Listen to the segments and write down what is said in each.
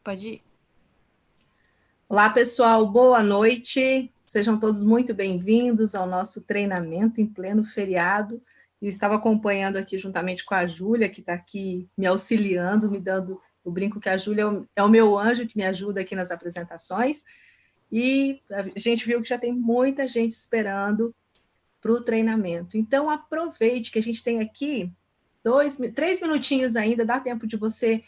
Pode ir. Olá, pessoal, boa noite. Sejam todos muito bem-vindos ao nosso treinamento em pleno feriado. E estava acompanhando aqui juntamente com a Júlia, que está aqui me auxiliando, me dando. Eu brinco que a Júlia é o meu anjo que me ajuda aqui nas apresentações. E a gente viu que já tem muita gente esperando para o treinamento. Então, aproveite que a gente tem aqui 3 minutinhos ainda, dá tempo de você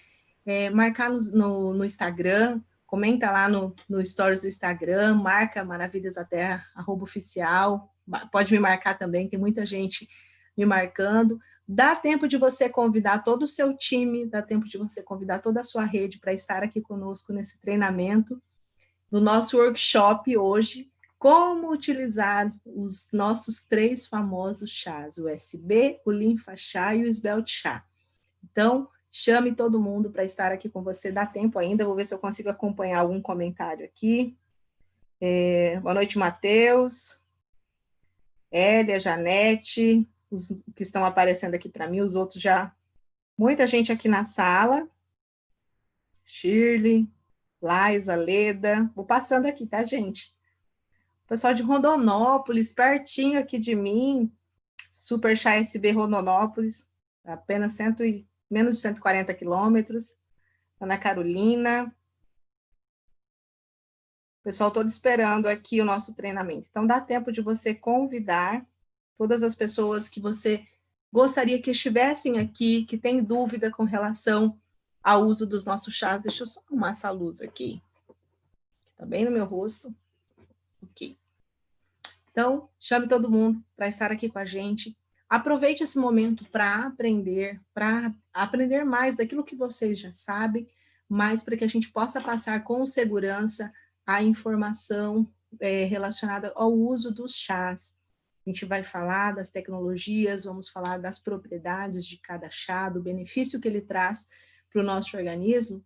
marcar no Instagram, comenta lá no Stories do Instagram, marca Maravilhas da Terra, @oficial, pode me marcar também, tem muita gente me marcando. Dá tempo de você convidar todo o seu time, dá tempo de você convidar toda a sua rede para estar aqui conosco nesse treinamento do nosso workshop hoje, como utilizar os nossos 3 famosos chás, o SB, o Linfa Chá e o Svelte Chá. Então, chame todo mundo para estar aqui com você. Dá tempo ainda, vou ver se eu consigo acompanhar algum comentário aqui. Boa noite, Matheus, Hélia, Janete, os que estão aparecendo aqui para mim, os outros já. Muita gente aqui na sala. Shirley, Laisa, Leda. Vou passando aqui, tá, gente? O pessoal de Rondonópolis, pertinho aqui de mim. Super Chá SB Rondonópolis, apenas menos de 140 quilômetros. Ana Carolina. Pessoal, todo esperando aqui o nosso treinamento. Então, dá tempo de você convidar todas as pessoas que você gostaria que estivessem aqui, que têm dúvida com relação ao uso dos nossos chás. Deixa eu só arrumar essa luz aqui. Está bem no meu rosto. Ok. Então, chame todo mundo para estar aqui com a gente. Aproveite esse momento para aprender mais daquilo que vocês já sabem, mas para que a gente possa passar com segurança a informação relacionada ao uso dos chás. A gente vai falar das tecnologias, vamos falar das propriedades de cada chá, do benefício que ele traz para o nosso organismo,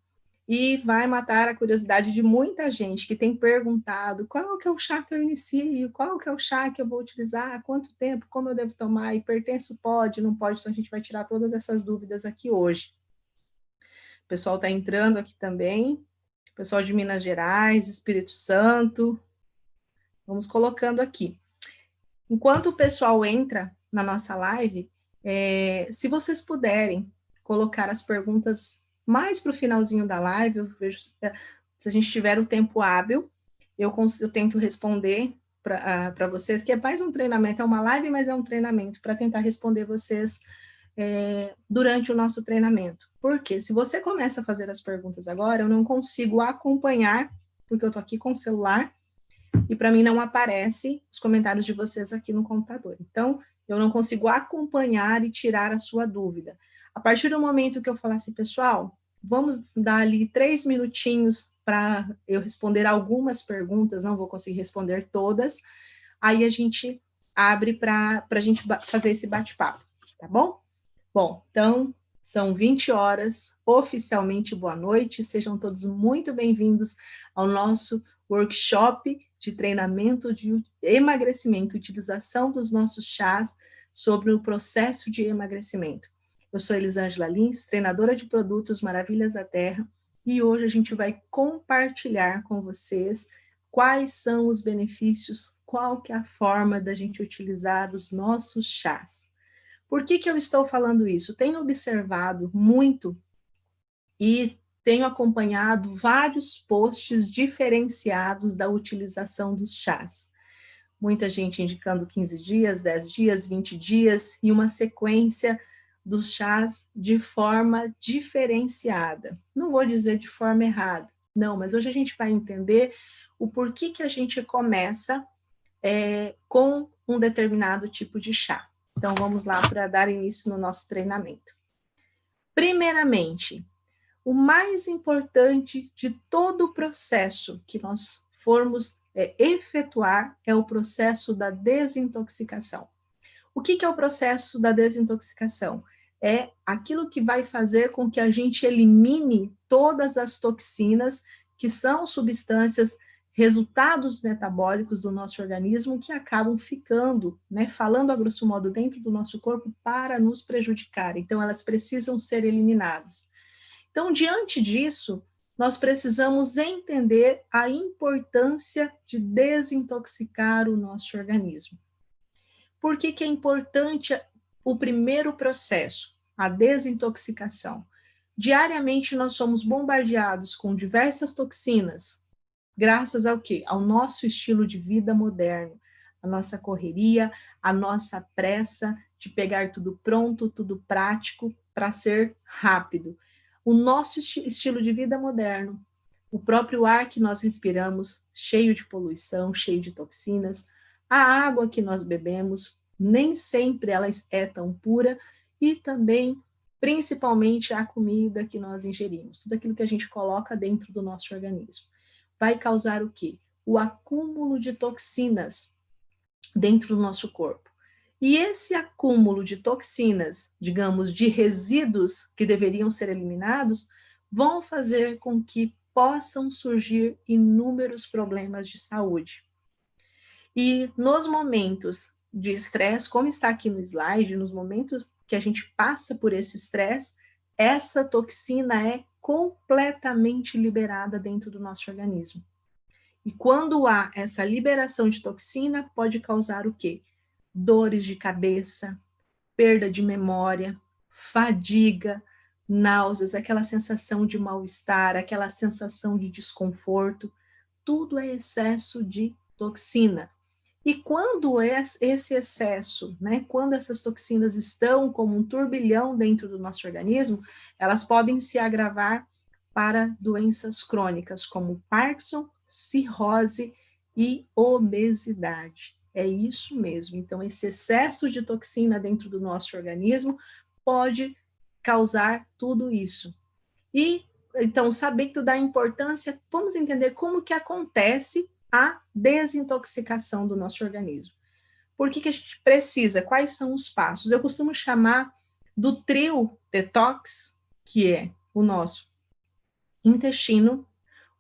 e vai matar a curiosidade de muita gente que tem perguntado qual que é o chá que eu inicio, qual que é o chá que eu vou utilizar, quanto tempo, como eu devo tomar, hipertenso pode, não pode, então a gente vai tirar todas essas dúvidas aqui hoje. O pessoal está entrando aqui também, pessoal de Minas Gerais, Espírito Santo, vamos colocando aqui. Enquanto o pessoal entra na nossa live, se vocês puderem colocar as perguntas mais para o finalzinho da live, eu vejo se a gente tiver o tempo hábil, eu tento responder para vocês, que é mais um treinamento, é uma live, mas é um treinamento para tentar responder vocês durante o nosso treinamento. Porque se você começa a fazer as perguntas agora, eu não consigo acompanhar, porque eu estou aqui com o celular, e para mim não aparece os comentários de vocês aqui no computador. Então, eu não consigo acompanhar e tirar a sua dúvida. A partir do momento que eu falar assim, pessoal, vamos dar ali 3 minutinhos para eu responder algumas perguntas, não vou conseguir responder todas, aí a gente abre para a gente fazer esse bate-papo, tá bom? Bom, então, são 20 horas, oficialmente boa noite, sejam todos muito bem-vindos ao nosso workshop de treinamento de emagrecimento, utilização dos nossos chás sobre o processo de emagrecimento. Eu sou Elisângela Lins, treinadora de produtos Maravilhas da Terra, e hoje a gente vai compartilhar com vocês quais são os benefícios, qual que é a forma da gente utilizar os nossos chás. Por que eu estou falando isso? Tenho observado muito e tenho acompanhado vários posts diferenciados da utilização dos chás. Muita gente indicando 15 dias, 10 dias, 20 dias e uma sequência dos chás de forma diferenciada. Não vou dizer de forma errada, não, mas hoje a gente vai entender o porquê que a gente começa com um determinado tipo de chá. Então, vamos lá para dar início no nosso treinamento. Primeiramente, o mais importante de todo o processo que nós formos efetuar é o processo da desintoxicação. O que é o processo da desintoxicação? É aquilo que vai fazer com que a gente elimine todas as toxinas, que são substâncias, resultados metabólicos do nosso organismo que acabam ficando, falando a grosso modo, dentro do nosso corpo para nos prejudicar. Então, elas precisam ser eliminadas. Então, diante disso, nós precisamos entender a importância de desintoxicar o nosso organismo. Por que que é importante o primeiro processo, a desintoxicação? Diariamente nós somos bombardeados com diversas toxinas, graças ao quê? Ao nosso estilo de vida moderno, a nossa correria, a nossa pressa de pegar tudo pronto, tudo prático, para ser rápido. O nosso estilo de vida moderno, o próprio ar que nós respiramos, cheio de poluição, cheio de toxinas, a água que nós bebemos, nem sempre ela é tão pura, e também, principalmente, a comida que nós ingerimos, tudo aquilo que a gente coloca dentro do nosso organismo. Vai causar o quê? O acúmulo de toxinas dentro do nosso corpo. E esse acúmulo de toxinas, digamos, de resíduos que deveriam ser eliminados, vão fazer com que possam surgir inúmeros problemas de saúde. E nos momentos de estresse, como está aqui no slide, nos momentos que a gente passa por esse estresse, essa toxina é completamente liberada dentro do nosso organismo. E quando há essa liberação de toxina, pode causar o quê? Dores de cabeça, perda de memória, fadiga, náuseas, aquela sensação de mal-estar, aquela sensação de desconforto, tudo é excesso de toxina. E quando esse excesso, né, quando essas toxinas estão como um turbilhão dentro do nosso organismo, elas podem se agravar para doenças crônicas como Parkinson, cirrose e obesidade. É isso mesmo. Então, esse excesso de toxina dentro do nosso organismo pode causar tudo isso. E, então, sabendo da importância, vamos entender como que acontece a desintoxicação do nosso organismo. Por que que a gente precisa? Quais são os passos? Eu costumo chamar do trio detox, que é o nosso intestino,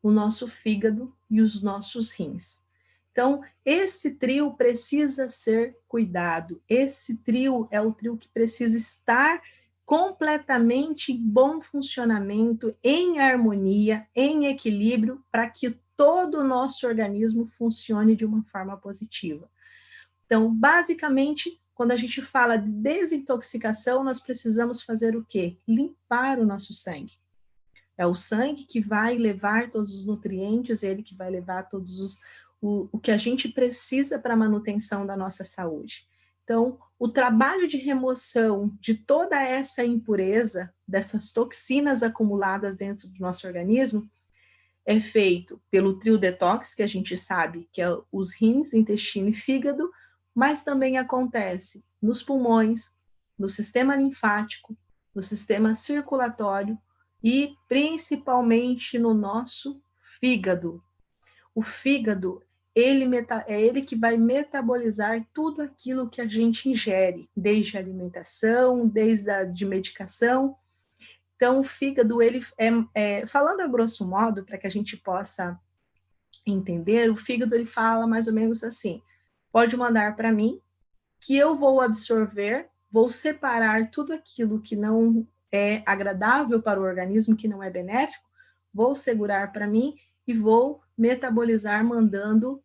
o nosso fígado e os nossos rins. Então, esse trio precisa ser cuidado. Esse trio é o trio que precisa estar completamente em bom funcionamento, em harmonia, em equilíbrio, para que todo o nosso organismo funcione de uma forma positiva. Então, basicamente, quando a gente fala de desintoxicação, nós precisamos fazer o quê? Limpar o nosso sangue. É o sangue que vai levar todos os nutrientes, ele que vai levar todos o que a gente precisa para a manutenção da nossa saúde. Então, o trabalho de remoção de toda essa impureza, dessas toxinas acumuladas dentro do nosso organismo, é feito pelo trio detox, que a gente sabe que é os rins, intestino e fígado, mas também acontece nos pulmões, no sistema linfático, no sistema circulatório e principalmente no nosso fígado. O fígado, é ele que vai metabolizar tudo aquilo que a gente ingere, desde a alimentação, desde a de medicação. Então, o fígado, ele falando a grosso modo, para que a gente possa entender, o fígado, ele fala mais ou menos assim, pode mandar para mim, que eu vou absorver, vou separar tudo aquilo que não é agradável para o organismo, que não é benéfico, vou segurar para mim e vou metabolizar, mandando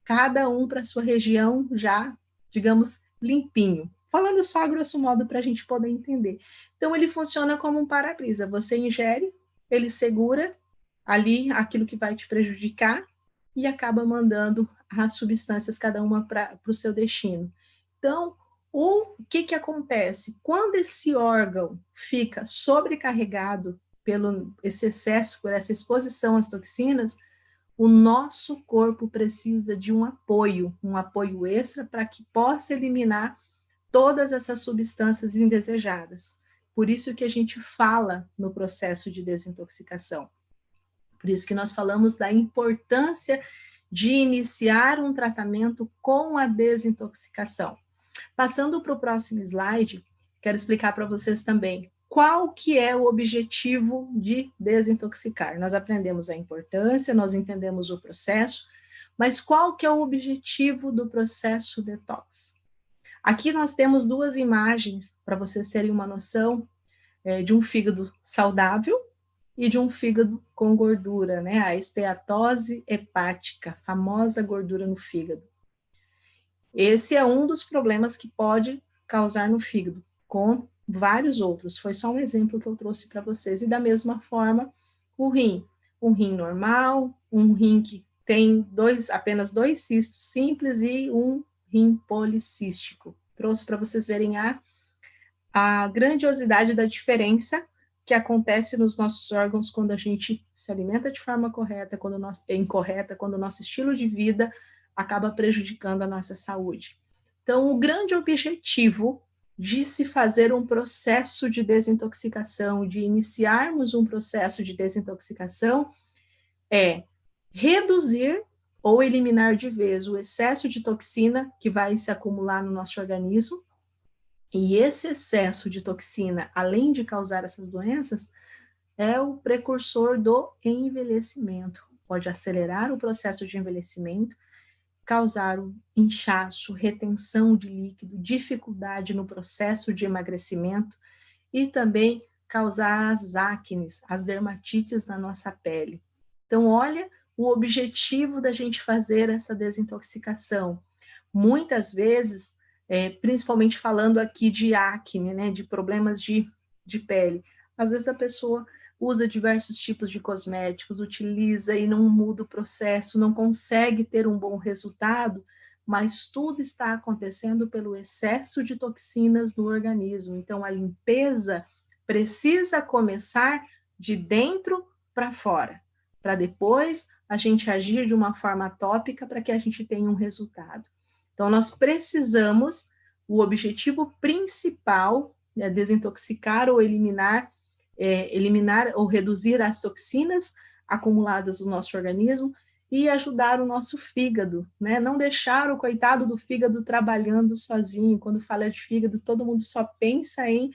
cada um para sua região já, digamos, limpinho. Falando só a grosso modo para a gente poder entender. Então, ele funciona como um para-brisa. Você ingere, ele segura ali aquilo que vai te prejudicar e acaba mandando as substâncias, cada uma para o seu destino. Então, o que acontece? Quando esse órgão fica sobrecarregado pelo esse excesso, por essa exposição às toxinas, o nosso corpo precisa de um apoio extra para que possa eliminar todas essas substâncias indesejadas. Por isso que a gente fala no processo de desintoxicação. Por isso que nós falamos da importância de iniciar um tratamento com a desintoxicação. Passando para o próximo slide, quero explicar para vocês também qual que é o objetivo de desintoxicar. Nós aprendemos a importância, nós entendemos o processo, mas qual que é o objetivo do processo detox? Aqui nós temos duas imagens para vocês terem uma noção de um fígado saudável e de um fígado com gordura, né? A esteatose hepática, famosa gordura no fígado. Esse é um dos problemas que pode causar no fígado, com vários outros. Foi só um exemplo que eu trouxe para vocês. E da mesma forma, o rim. Um rim normal, um rim que tem apenas dois cistos simples e um rim policístico. Trouxe para vocês verem a grandiosidade da diferença que acontece nos nossos órgãos quando a gente se alimenta de forma correta, incorreta, quando o nosso estilo de vida acaba prejudicando a nossa saúde. Então, o grande objetivo de se fazer um processo de desintoxicação, de iniciarmos um processo de desintoxicação, é reduzir ou eliminar de vez o excesso de toxina que vai se acumular no nosso organismo. E esse excesso de toxina, além de causar essas doenças, é o precursor do envelhecimento. Pode acelerar o processo de envelhecimento, causar inchaço, retenção de líquido, dificuldade no processo de emagrecimento e também causar as acnes, as dermatites na nossa pele. Então, olha o objetivo da gente fazer essa desintoxicação. Muitas vezes, principalmente falando aqui de acne, né, de problemas de pele, às vezes a pessoa usa diversos tipos de cosméticos, utiliza e não muda o processo, não consegue ter um bom resultado, mas tudo está acontecendo pelo excesso de toxinas no organismo. Então, a limpeza precisa começar de dentro para fora, para depois a gente agir de uma forma tópica para que a gente tenha um resultado. Então, nós precisamos, o objetivo principal é desintoxicar ou eliminar ou reduzir as toxinas acumuladas no nosso organismo e ajudar o nosso fígado, né? Não deixar o coitado do fígado trabalhando sozinho. Quando fala de fígado, todo mundo só pensa em,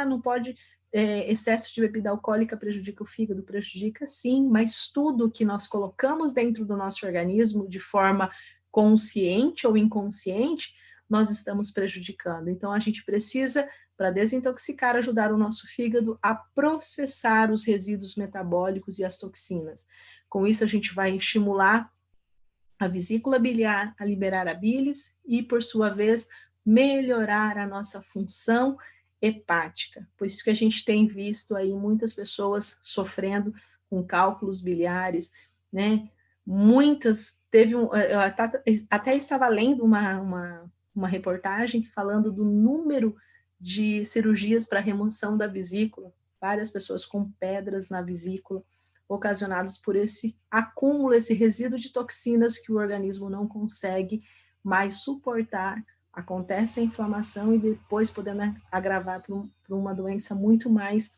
não pode, excesso de bebida alcoólica prejudica o fígado, prejudica sim, mas tudo que nós colocamos dentro do nosso organismo de forma consciente ou inconsciente, nós estamos prejudicando. Então, a gente precisa, para desintoxicar, ajudar o nosso fígado a processar os resíduos metabólicos e as toxinas. Com isso, a gente vai estimular a vesícula biliar a liberar a bilis e, por sua vez, melhorar a nossa função hepática. Por isso que a gente tem visto aí muitas pessoas sofrendo com cálculos biliares, né? Muitas, eu até estava lendo uma reportagem falando do número de cirurgias para remoção da vesícula, várias pessoas com pedras na vesícula, ocasionadas por esse acúmulo, esse resíduo de toxinas que o organismo não consegue mais suportar. Acontece a inflamação e depois podendo agravar para uma doença muito mais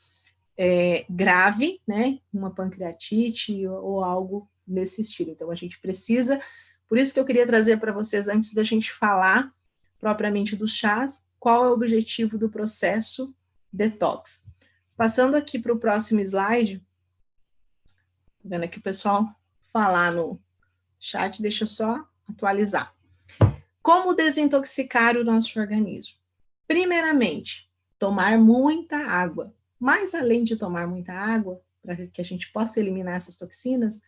grave, né? Uma pancreatite ou algo nesse estilo. Então, a gente precisa, por isso que eu queria trazer para vocês, antes da gente falar propriamente dos chás, qual é o objetivo do processo detox. Passando aqui para o próximo slide, vendo aqui o pessoal falar no chat, deixa eu só atualizar. Como desintoxicar o nosso organismo? Primeiramente, tomar muita água. Mas além de tomar muita água, para que a gente possa eliminar essas toxinas,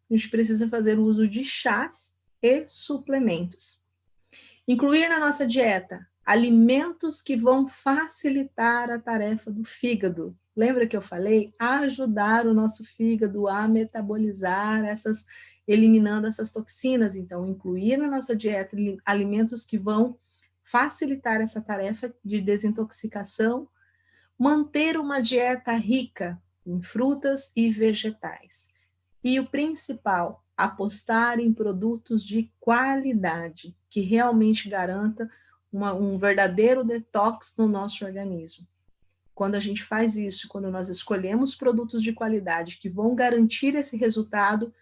a gente precisa fazer uso de chás e suplementos. Incluir na nossa dieta alimentos que vão facilitar a tarefa do fígado. Lembra que eu falei? Ajudar o nosso fígado a metabolizar eliminando essas toxinas. Então, incluir na nossa dieta alimentos que vão facilitar essa tarefa de desintoxicação, manter uma dieta rica em frutas e vegetais. E o principal, apostar em produtos de qualidade, que realmente garanta um verdadeiro detox no nosso organismo. Quando a gente faz isso, quando nós escolhemos produtos de qualidade que vão garantir esse resultado,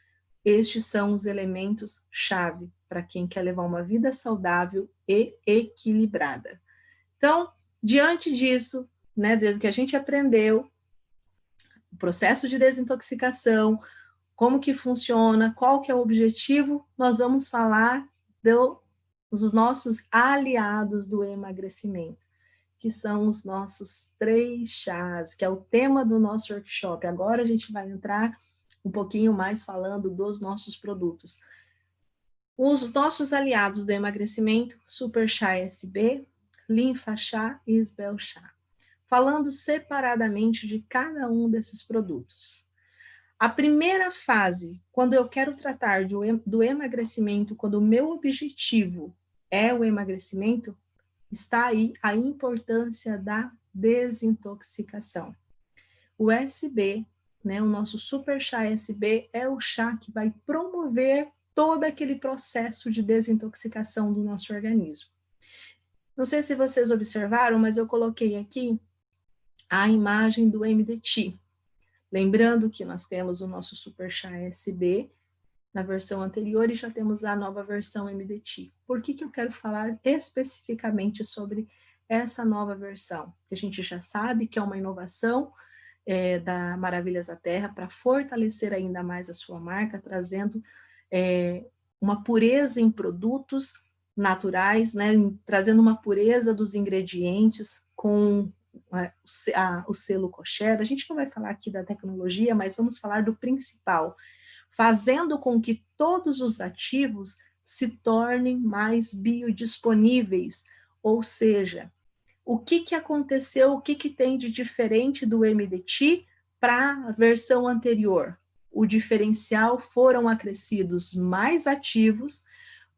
estes são os elementos-chave para quem quer levar uma vida saudável e equilibrada. Então, diante disso, né, desde que a gente aprendeu o processo de desintoxicação, como que funciona, qual que é o objetivo, nós vamos falar dos nossos aliados do emagrecimento, que são os nossos 3 chás, que é o tema do nosso workshop. Agora a gente vai entrar um pouquinho mais falando dos nossos produtos. Os nossos aliados do emagrecimento, Super Chá SB, Linfa Chá e Isbel Chá. Falando separadamente de cada um desses produtos. A primeira fase, quando eu quero tratar do emagrecimento, quando o meu objetivo é o emagrecimento, está aí a importância da desintoxicação. O SB, né, o nosso Super Chá SB, é o chá que vai promover todo aquele processo de desintoxicação do nosso organismo. Não sei se vocês observaram, mas eu coloquei aqui a imagem do MDT. Lembrando que nós temos o nosso Super Chá SB na versão anterior e já temos a nova versão MDT. Por que eu quero falar especificamente sobre essa nova versão? Que a gente já sabe que é uma inovação da Maravilhas da Terra para fortalecer ainda mais a sua marca, trazendo uma pureza em produtos naturais, né, trazendo uma pureza dos ingredientes com o selo kosher. A gente não vai falar aqui da tecnologia, mas vamos falar do principal, fazendo com que todos os ativos se tornem mais biodisponíveis, ou seja, o que aconteceu, o que tem de diferente do MDT para a versão anterior? O diferencial foram acrescidos mais ativos,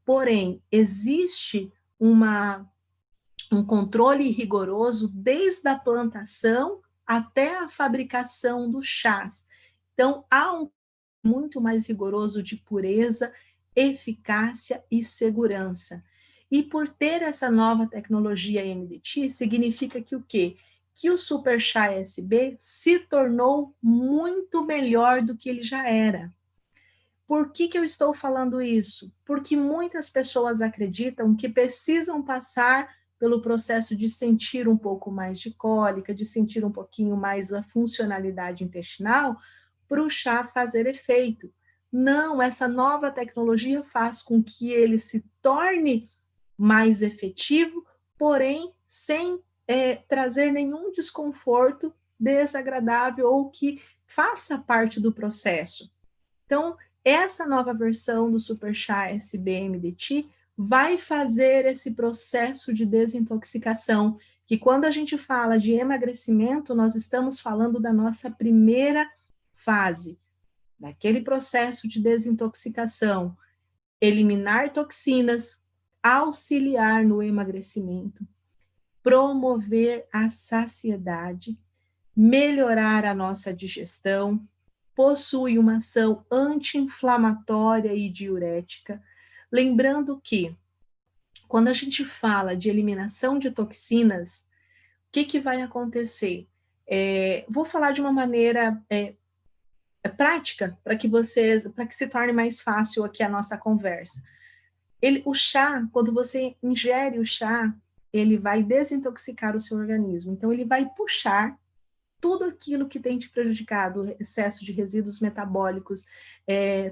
porém, existe um controle rigoroso desde a plantação até a fabricação dos chás. Então, há um muito mais rigoroso de pureza, eficácia e segurança. E por ter essa nova tecnologia MDT, significa que o quê? Que o Super Chá SB se tornou muito melhor do que ele já era. Por que eu estou falando isso? Porque muitas pessoas acreditam que precisam passar pelo processo de sentir um pouco mais de cólica, de sentir um pouquinho mais a funcionalidade intestinal, para o chá fazer efeito. Não, essa nova tecnologia faz com que ele se torne mais efetivo, porém sem trazer nenhum desconforto desagradável ou que faça parte do processo. Então, essa nova versão do Super Chá SBMDT vai fazer esse processo de desintoxicação, que quando a gente fala de emagrecimento, nós estamos falando da nossa primeira fase, daquele processo de desintoxicação, eliminar toxinas, auxiliar no emagrecimento, promover a saciedade, melhorar a nossa digestão, possui uma ação anti-inflamatória e diurética. Lembrando que, quando a gente fala de eliminação de toxinas, o que vai acontecer? Vou falar de uma maneira prática, para que se torne mais fácil aqui a nossa conversa. O chá, quando você ingere o chá, ele vai desintoxicar o seu organismo. Então, ele vai puxar tudo aquilo que tem te prejudicado, excesso de resíduos metabólicos,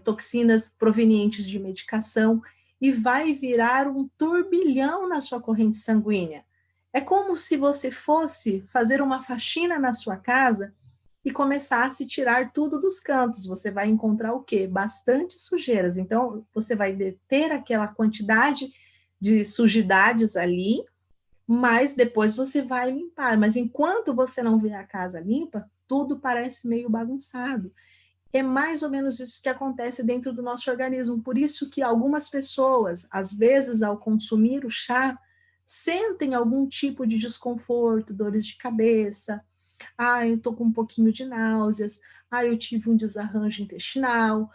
toxinas provenientes de medicação, e vai virar um turbilhão na sua corrente sanguínea. É como se você fosse fazer uma faxina na sua casa e começasse a tirar tudo dos cantos. Você vai encontrar o quê? Bastante sujeiras. Então, você vai ter aquela quantidade de sujidades ali, mas depois você vai limpar. Mas enquanto você não vê a casa limpa, tudo parece meio bagunçado. É mais ou menos isso que acontece dentro do nosso organismo. Por isso que algumas pessoas, às vezes, ao consumir o chá, sentem algum tipo de desconforto, dores de cabeça. Eu estou com um pouquinho de náuseas. Eu tive um desarranjo intestinal.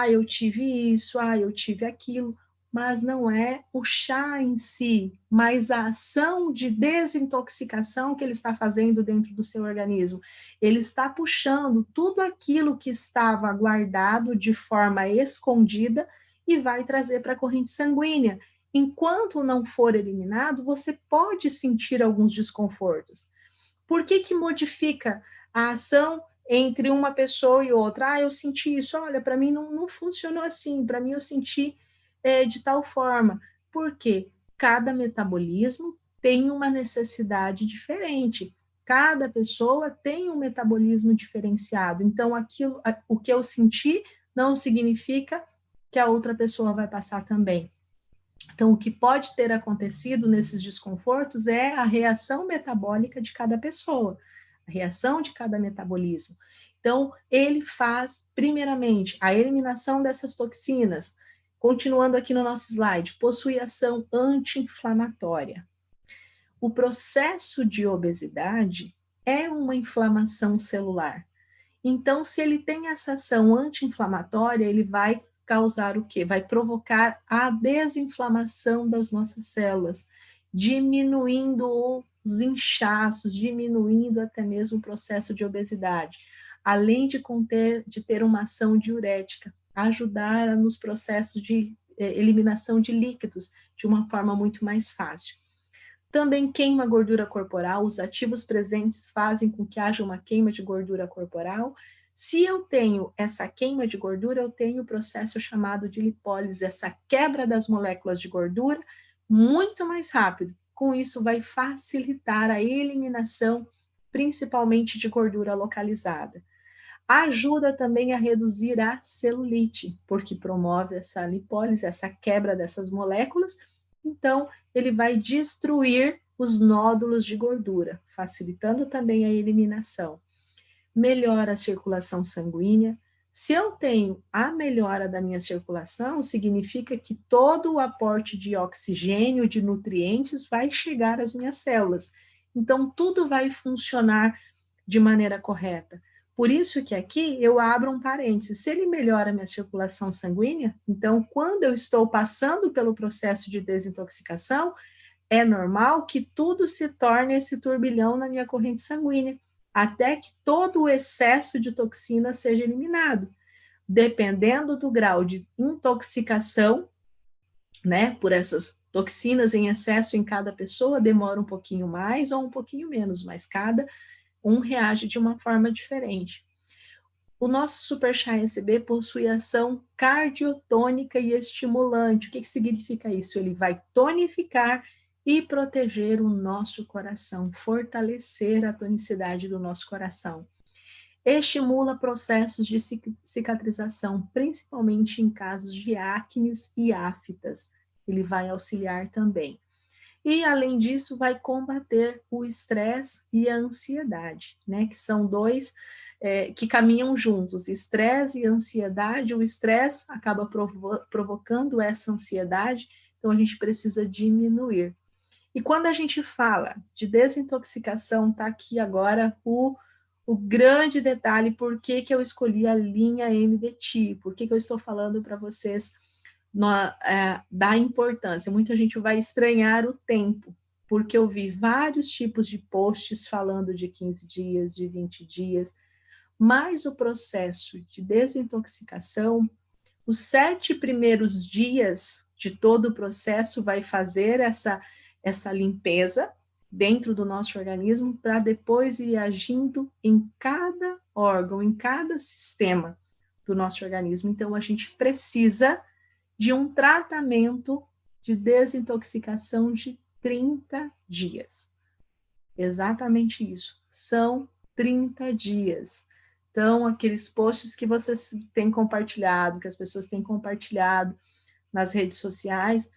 Eu tive isso. Eu tive aquilo. Mas não é o chá em si, mas a ação de desintoxicação que ele está fazendo dentro do seu organismo. Ele está puxando tudo aquilo que estava guardado de forma escondida e vai trazer para a corrente sanguínea. Enquanto não for eliminado, você pode sentir alguns desconfortos. Por que modifica a ação entre uma pessoa e outra? Eu senti isso, olha, para mim não funcionou assim, para mim eu senti de tal forma. Porque cada metabolismo tem uma necessidade diferente. Cada pessoa tem um metabolismo diferenciado. Então, o que eu senti não significa que a outra pessoa vai passar também. Então, o que pode ter acontecido nesses desconfortos é a reação metabólica de cada pessoa, a reação de cada metabolismo. Então, ele faz, primeiramente, a eliminação dessas toxinas. Continuando aqui no nosso slide, possui ação anti-inflamatória. O processo de obesidade é uma inflamação celular. Então, se ele tem essa ação anti-inflamatória, ele vai causar o quê? Vai provocar a desinflamação das nossas células, diminuindo os inchaços, diminuindo até mesmo o processo de obesidade, além de ter uma ação diurética, ajudar nos processos de eliminação de líquidos de uma forma muito mais fácil. Também queima a gordura corporal, os ativos presentes fazem com que haja uma queima de gordura corporal. Se eu tenho essa queima de gordura, eu tenho o processo chamado de lipólise, essa quebra das moléculas de gordura muito mais rápido. Com isso, vai facilitar a eliminação, principalmente de gordura localizada. Ajuda também a reduzir a celulite, porque promove essa lipólise, essa quebra dessas moléculas. Então, ele vai destruir os nódulos de gordura, facilitando também a eliminação. Melhora a circulação sanguínea. Se eu tenho a melhora da minha circulação, significa que todo o aporte de oxigênio, de nutrientes, vai chegar às minhas células. Então, tudo vai funcionar de maneira correta. Por isso que aqui eu abro um parênteses. Se ele melhora a minha circulação sanguínea, então, quando eu estou passando pelo processo de desintoxicação, é normal que tudo se torne esse turbilhão na minha corrente sanguínea, até que todo o excesso de toxina seja eliminado. Dependendo do grau de intoxicação, né, por essas toxinas em excesso em cada pessoa, demora um pouquinho mais ou um pouquinho menos, mas cada um reage de uma forma diferente. O nosso Super Chá SB possui ação cardiotônica e estimulante. O que significa isso? Ele vai tonificar e proteger o nosso coração, fortalecer a tonicidade do nosso coração. Estimula processos de cicatrização, principalmente em casos de acnes e aftas. Ele vai auxiliar também. E, além disso, vai combater o estresse e a ansiedade, né? Que são dois que caminham juntos. Estresse e ansiedade. O estresse acaba provocando essa ansiedade, então a gente precisa diminuir. E quando a gente fala de desintoxicação, tá aqui agora o grande detalhe, por que eu escolhi a linha MDT, por que eu estou falando para vocês da importância. Muita gente vai estranhar o tempo, porque eu vi vários tipos de posts falando de 15 dias, de 20 dias, mas o processo de desintoxicação, os 7 primeiros dias de todo o processo vai fazer essa limpeza dentro do nosso organismo para depois ir agindo em cada órgão, em cada sistema do nosso organismo. Então, a gente precisa de um tratamento de desintoxicação de 30 dias. Exatamente isso. São 30 dias. Então, aqueles posts que vocês têm compartilhado, que as pessoas têm compartilhado nas redes sociais,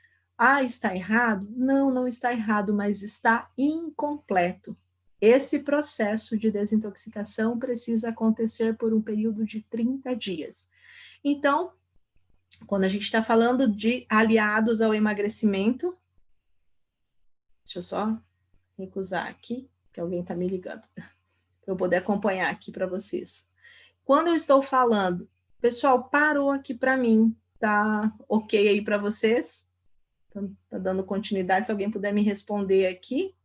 está errado? Não, não está errado, mas está incompleto. Esse processo de desintoxicação precisa acontecer por um período de 30 dias. Então, quando a gente está falando de aliados ao emagrecimento, deixa eu só recusar aqui, que alguém está me ligando, para eu poder acompanhar aqui para vocês. Quando eu estou falando, pessoal, parou aqui para mim, tá ok aí para vocês? Tá dando continuidade, se alguém puder me responder aqui.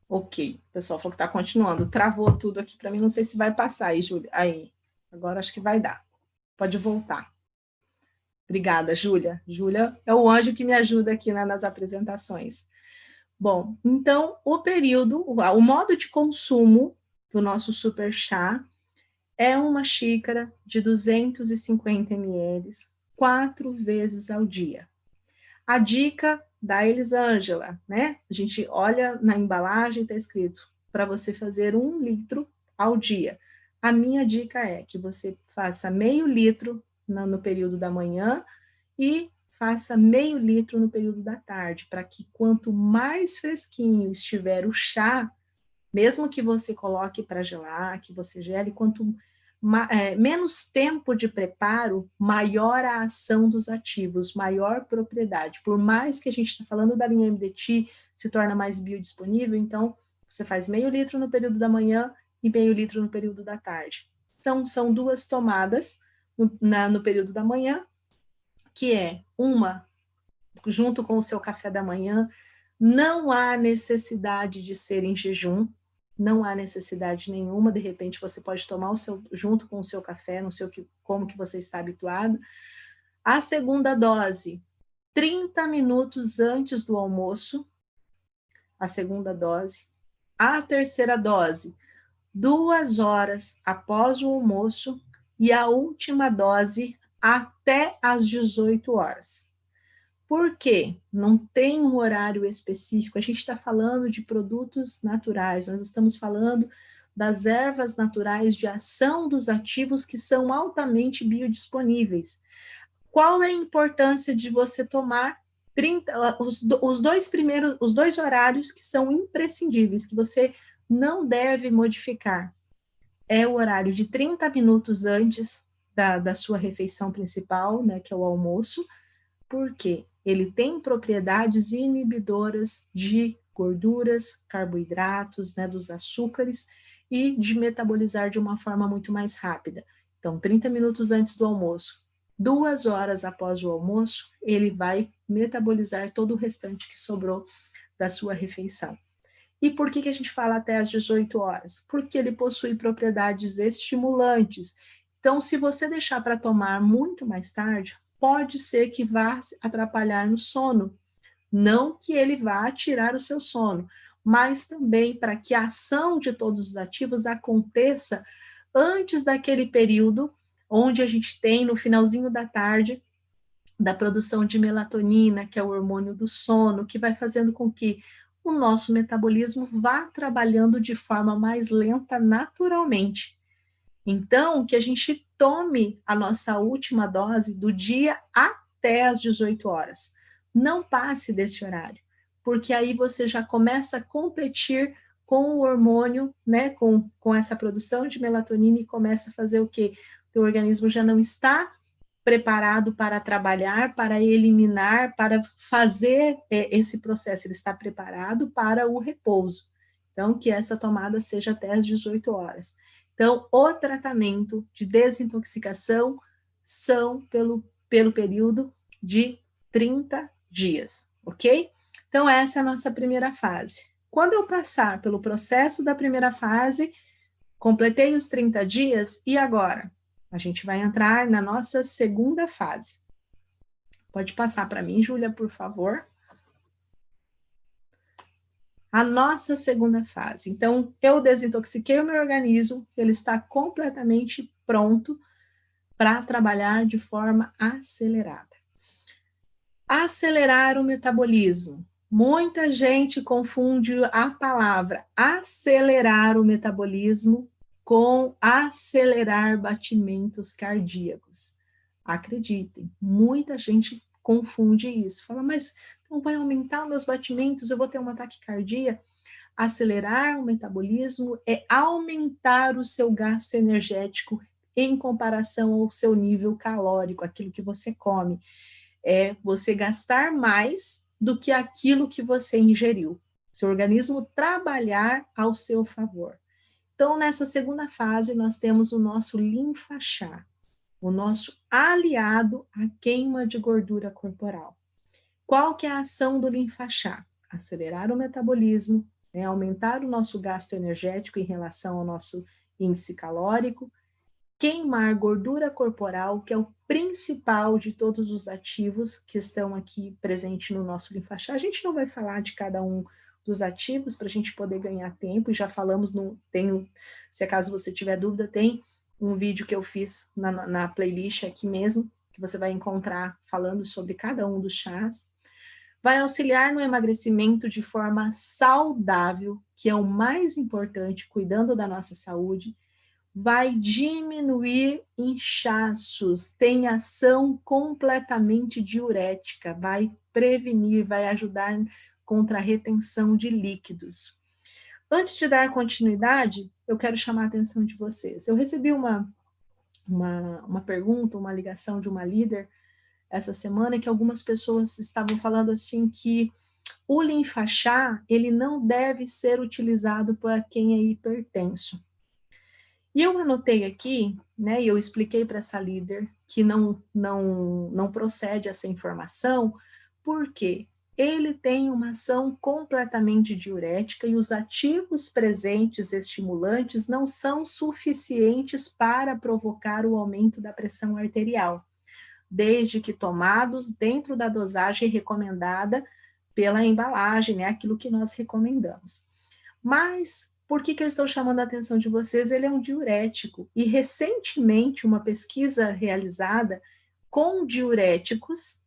Ok, o pessoal falou que está continuando, travou tudo aqui para mim, não sei se vai passar aí, Júlia. Aí, agora acho que vai dar. Pode voltar. Obrigada, Júlia. Júlia é o anjo que me ajuda aqui nas apresentações. Bom, então, o modo de consumo do nosso super chá é uma xícara de 250 ml, 4 vezes ao dia. A dica da Elisângela, né? A gente olha na embalagem, está escrito para você fazer 1 litro ao dia. A minha dica é que você faça meio litro no período da manhã e faça meio litro no período da tarde, para que quanto mais fresquinho estiver o chá, mesmo que você coloque para gelar, que você gele, menos tempo de preparo, maior a ação dos ativos, maior propriedade. Por mais que a gente está falando da linha MDT, se torna mais biodisponível, então você faz meio litro no período da manhã e meio litro no período da tarde. Então, são 2 tomadas no período da manhã, que é uma junto com o seu café da manhã. Não há necessidade de ser em jejum, não há necessidade nenhuma. De repente, você pode tomar junto com o seu café, não sei como que você está habituado. A segunda dose, 30 minutos antes do almoço, a segunda dose. A terceira dose, 2 horas após o almoço, e a última dose até às 18 horas. Por quê? Não tem um horário específico. A gente está falando de produtos naturais, nós estamos falando das ervas naturais de ação dos ativos que são altamente biodisponíveis. Qual é a importância de você tomar os dois horários que são imprescindíveis, que você não deve modificar? É o horário de 30 minutos antes da sua refeição principal, né, que é o almoço. Por quê? Ele tem propriedades inibidoras de gorduras, carboidratos, né, dos açúcares, e de metabolizar de uma forma muito mais rápida. Então, 30 minutos antes do almoço, 2 horas após o almoço, ele vai metabolizar todo o restante que sobrou da sua refeição. E por que a gente fala até às 18 horas? Porque ele possui propriedades estimulantes. Então, se você deixar para tomar muito mais tarde, pode ser que vá atrapalhar no sono. Não que ele vá tirar o seu sono, mas também para que a ação de todos os ativos aconteça antes daquele período onde a gente tem, no finalzinho da tarde, da produção de melatonina, que é o hormônio do sono, que vai fazendo com que o nosso metabolismo vá trabalhando de forma mais lenta naturalmente. Então, que a gente tome a nossa última dose do dia até às 18 horas. Não passe desse horário, porque aí você já começa a competir com o hormônio, né, com essa produção de melatonina, e começa a fazer o quê? O teu organismo já não está preparado para trabalhar, para eliminar, para fazer esse processo, ele está preparado para o repouso. Então, que essa tomada seja até às 18 horas. Então, o tratamento de desintoxicação são pelo período de 30 dias, ok? Então, essa é a nossa primeira fase. Quando eu passar pelo processo da primeira fase, completei os 30 dias, e agora? A gente vai entrar na nossa segunda fase. Pode passar para mim, Júlia, por favor. A nossa segunda fase. Então, eu desintoxiquei o meu organismo, ele está completamente pronto para trabalhar de forma acelerada. Acelerar o metabolismo. Muita gente confunde a palavra acelerar o metabolismo com acelerar batimentos cardíacos. Acreditem, muita gente confunde isso. Fala, mas então vai aumentar os meus batimentos, eu vou ter uma taquicardia? Acelerar o metabolismo é aumentar o seu gasto energético em comparação ao seu nível calórico, aquilo que você come. É você gastar mais do que aquilo que você ingeriu. Seu organismo trabalhar ao seu favor. Então, nessa segunda fase, nós temos o nosso linfachá, o nosso aliado à queima de gordura corporal. Qual que é a ação do linfachá? Acelerar o metabolismo, né, aumentar o nosso gasto energético em relação ao nosso índice calórico, queimar gordura corporal, que é o principal de todos os ativos que estão aqui presentes no nosso linfachá. A gente não vai falar de cada um dos ativos para a gente poder ganhar tempo, e já falamos, se acaso você tiver dúvida, tem um vídeo que eu fiz na playlist aqui mesmo, que você vai encontrar falando sobre cada um dos chás. vai auxiliar no emagrecimento de forma saudável, que é o mais importante, cuidando da nossa saúde, vai diminuir inchaços, tem ação completamente diurética, vai prevenir, vai ajudar contra a retenção de líquidos. Antes de dar continuidade, eu quero chamar a atenção de vocês. Eu recebi uma pergunta, uma ligação de uma líder essa semana, que algumas pessoas estavam falando assim que o linfachá, ele não deve ser utilizado para quem é hipertenso. E eu anotei aqui, né, e eu expliquei para essa líder que não procede essa informação, porque ele tem uma ação completamente diurética e os ativos presentes estimulantes não são suficientes para provocar o aumento da pressão arterial, desde que tomados dentro da dosagem recomendada pela embalagem, né, aquilo que nós recomendamos. Mas por que eu estou chamando a atenção de vocês? Ele é um diurético. E recentemente, uma pesquisa realizada com diuréticos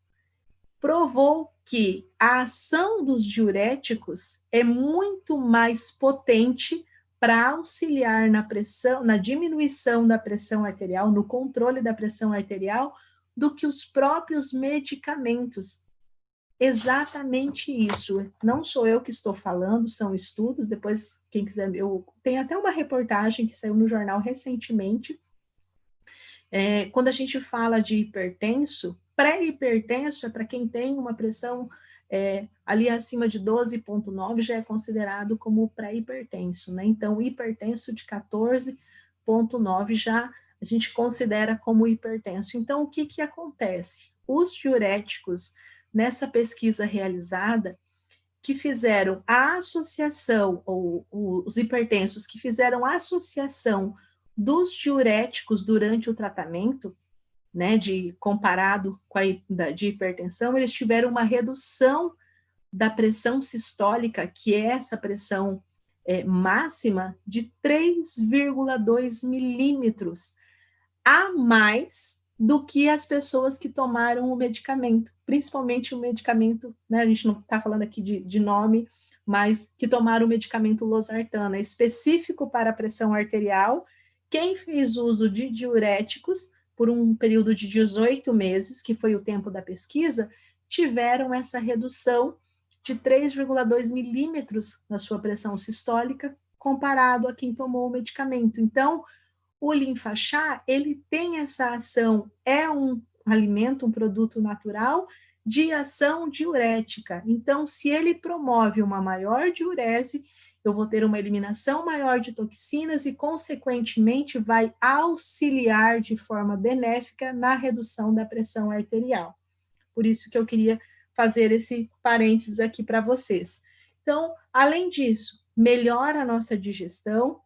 provou que a ação dos diuréticos é muito mais potente para auxiliar na pressão, na diminuição da pressão arterial, no controle da pressão arterial, do que os próprios medicamentos. Exatamente isso. Não sou eu que estou falando, são estudos. Depois, quem quiser, eu tenho até uma reportagem que saiu no jornal recentemente. Quando a gente fala de hipertenso, pré-hipertenso é para quem tem uma pressão ali acima de 12,9, já é considerado como pré-hipertenso, né? Então, hipertenso de 14,9 já a gente considera como hipertenso. Então, o que acontece? Os diuréticos, nessa pesquisa realizada, que fizeram a associação, ou os hipertensos que fizeram a associação dos diuréticos durante o tratamento, né, comparado com de hipertensão, eles tiveram uma redução da pressão sistólica, que é essa pressão máxima, de 3,2 milímetros a mais do que as pessoas que tomaram o medicamento, principalmente o medicamento, né, a gente não está falando aqui de nome, mas que tomaram o medicamento losartano, é específico para a pressão arterial. Quem fez uso de diuréticos por um período de 18 meses, que foi o tempo da pesquisa, tiveram essa redução de 3,2 milímetros na sua pressão sistólica, comparado a quem tomou o medicamento. Então, o linfachá, ele tem essa ação, é um alimento, um produto natural de ação diurética. Então, se ele promove uma maior diurese, eu vou ter uma eliminação maior de toxinas e, consequentemente, vai auxiliar de forma benéfica na redução da pressão arterial. Por isso que eu queria fazer esse parênteses aqui para vocês. Então, além disso, melhora a nossa digestão.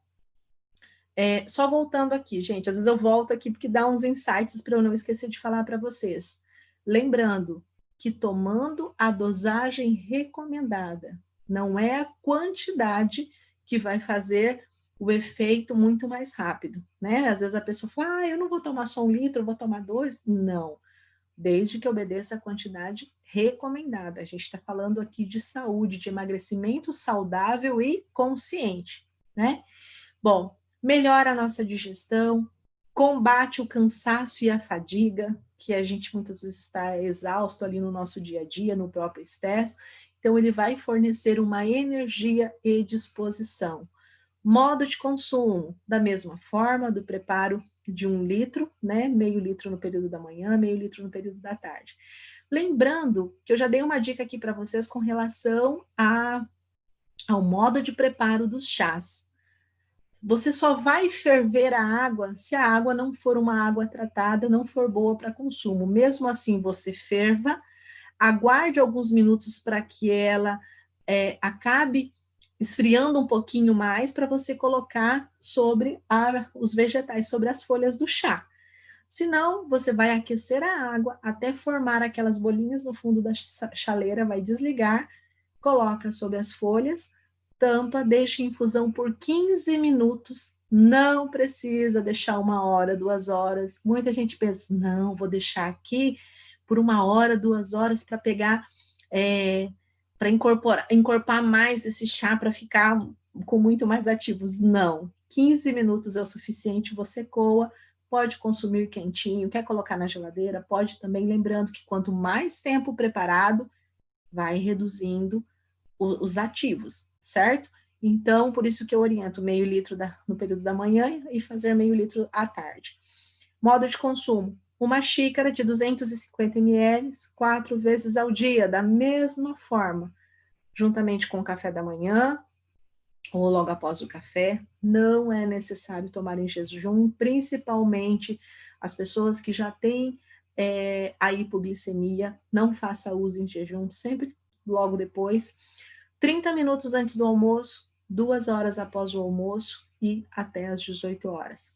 Só voltando aqui, gente, às vezes eu volto aqui porque dá uns insights para eu não esquecer de falar para vocês. Lembrando que tomando a dosagem recomendada, não é a quantidade que vai fazer o efeito muito mais rápido, né? Às vezes a pessoa fala, eu não vou tomar só 1 litro, eu vou tomar 2. Não, desde que obedeça a quantidade recomendada. A gente está falando aqui de saúde, de emagrecimento saudável e consciente, né? Bom, melhora a nossa digestão, combate o cansaço e a fadiga, que a gente muitas vezes está exausto ali no nosso dia a dia, no próprio estresse. Então, ele vai fornecer uma energia e disposição. Modo de consumo, da mesma forma, do preparo de 1 litro, né? Meio litro no período da manhã, meio litro no período da tarde. Lembrando que eu já dei uma dica aqui para vocês com relação ao modo de preparo dos chás. Você só vai ferver a água se a água não for uma água tratada, não for boa para consumo. Mesmo assim, você ferva, aguarde alguns minutos para que ela acabe esfriando um pouquinho mais para você colocar sobre os vegetais, sobre as folhas do chá. Senão, você vai aquecer a água até formar aquelas bolinhas no fundo da chaleira, vai desligar, coloca sobre as folhas, tampa, deixa em infusão por 15 minutos, não precisa deixar 1 hora, 2 horas. Muita gente pensa, não, vou deixar aqui por 1 hora, 2 horas para pegar para incorporar mais esse chá para ficar com muito mais ativos. Não. 15 minutos é o suficiente, você coa, pode consumir quentinho, quer colocar na geladeira, pode também, lembrando que quanto mais tempo preparado, vai reduzindo os ativos, certo? Então, por isso que eu oriento meio litro no período da manhã e fazer meio litro à tarde. Modo de consumo: uma xícara de 250 ml, 4 vezes ao dia, da mesma forma, juntamente com o café da manhã, ou logo após o café. Não é necessário tomar em jejum, principalmente as pessoas que já têm a hipoglicemia, não faça uso em jejum, sempre logo depois. 30 minutos antes do almoço, 2 horas após o almoço e até às 18 horas.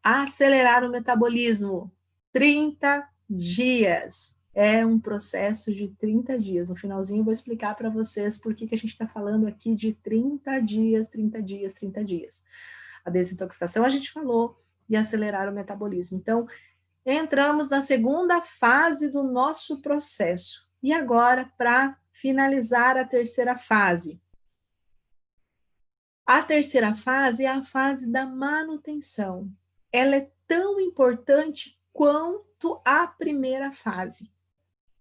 Acelerar o metabolismo, 30 dias. É um processo de 30 dias. No finalzinho eu vou explicar para vocês por que a gente está falando aqui de 30 dias, 30 dias, 30 dias. A desintoxicação a gente falou e acelerar o metabolismo. Então, entramos na segunda fase do nosso processo. E agora, para finalizar a terceira fase. A terceira fase é a fase da manutenção. Ela é tão importante quanto a primeira fase,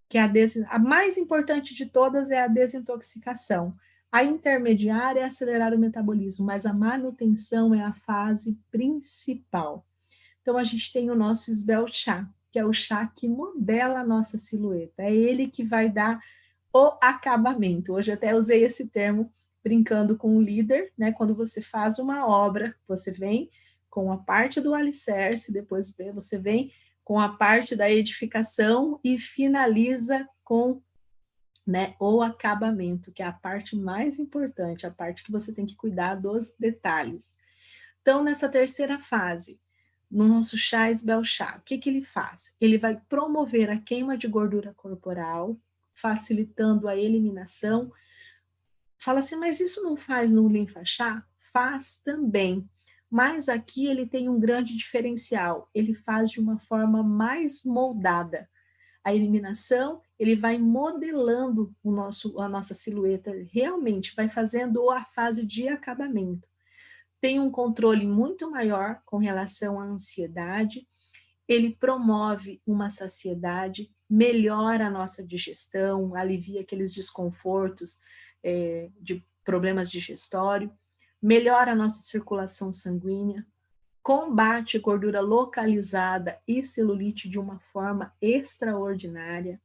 que é a mais importante de todas é a desintoxicação. A intermediária é acelerar o metabolismo, mas a manutenção é a fase principal. Então, a gente tem o nosso Sbel Chá, que é o chá que modela a nossa silhueta. É ele que vai dar o acabamento. Hoje até usei esse termo brincando com o líder, né? Quando você faz uma obra, você vem com a parte do alicerce, depois você vem com a parte da edificação e finaliza com, né, o acabamento, que é a parte mais importante, a parte que você tem que cuidar dos detalhes. Então, nessa terceira fase, no nosso chá Sbel Chá, o que ele faz? Ele vai promover a queima de gordura corporal, facilitando a eliminação. Fala assim, mas isso não faz no linfa-chá? Faz também, mas aqui ele tem um grande diferencial, ele faz de uma forma mais moldada. A eliminação, ele vai modelando a nossa silhueta, realmente vai fazendo a fase de acabamento. Tem um controle muito maior com relação à ansiedade, ele promove uma saciedade, melhora a nossa digestão, alivia aqueles desconfortos de problemas digestórios, melhora a nossa circulação sanguínea, combate gordura localizada e celulite de uma forma extraordinária,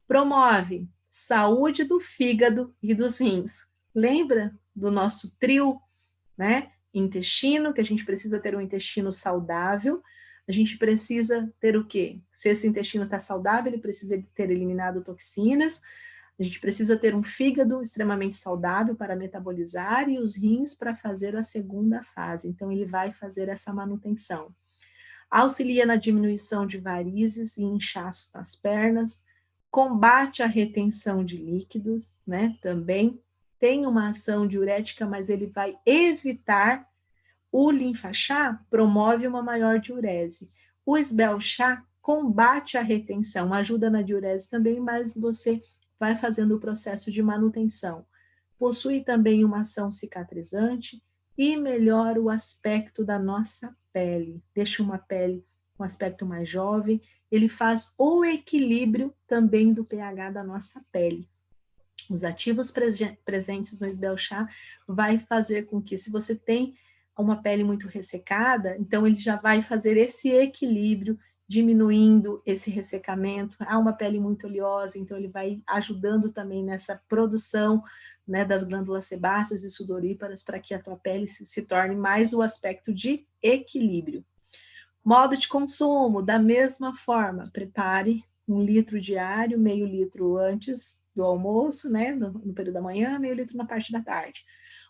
promove saúde do fígado e dos rins. Lembra do nosso trio, né? Intestino, que a gente precisa ter um intestino saudável. A gente precisa ter o quê? Se esse intestino está saudável, ele precisa ter eliminado toxinas. A gente precisa ter um fígado extremamente saudável para metabolizar e os rins para fazer a segunda fase. Então, ele vai fazer essa manutenção. Auxilia na diminuição de varizes e inchaços nas pernas, combate a retenção de líquidos, né? Também tem uma ação diurética, mas ele vai evitar. O linfa-chá promove uma maior diurese. O Sbel Chá combate a retenção, ajuda na diurese também, mas você vai fazendo o processo de manutenção. Possui também uma ação cicatrizante e melhora o aspecto da nossa pele. Deixa uma pele com aspecto mais jovem. Ele faz o equilíbrio também do pH da nossa pele. Os ativos presentes no Sbel Chá vai fazer com que, se você tem uma pele muito ressecada, então ele já vai fazer esse equilíbrio, diminuindo esse ressecamento. Há uma pele muito oleosa, então ele vai ajudando também nessa produção, né, das glândulas sebáceas e sudoríparas para que a tua pele se torne mais o aspecto de equilíbrio. Modo de consumo, da mesma forma, prepare 1 litro diário, meio litro antes do almoço, né, no período da manhã, meio litro na parte da tarde.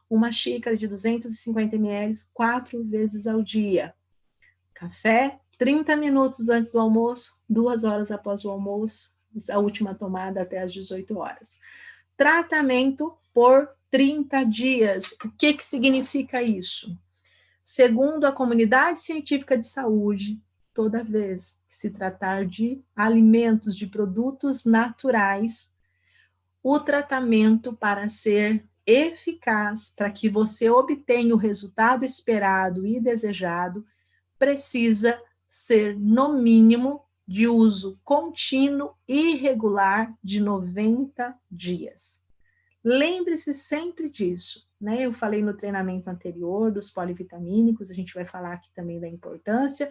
Uma xícara de 250 ml, 4 vezes ao dia. Café, 30 minutos antes do almoço, 2 horas após o almoço, a última tomada até as 18 horas. Tratamento por 30 dias. O que significa isso? Segundo a comunidade científica de saúde, toda vez que se tratar de alimentos, de produtos naturais, o tratamento, para ser eficaz, para que você obtenha o resultado esperado e desejado, precisa ser, no mínimo, de uso contínuo e regular de 90 dias. Lembre-se sempre disso, né? Eu falei no treinamento anterior dos polivitamínicos, a gente vai falar aqui também da importância,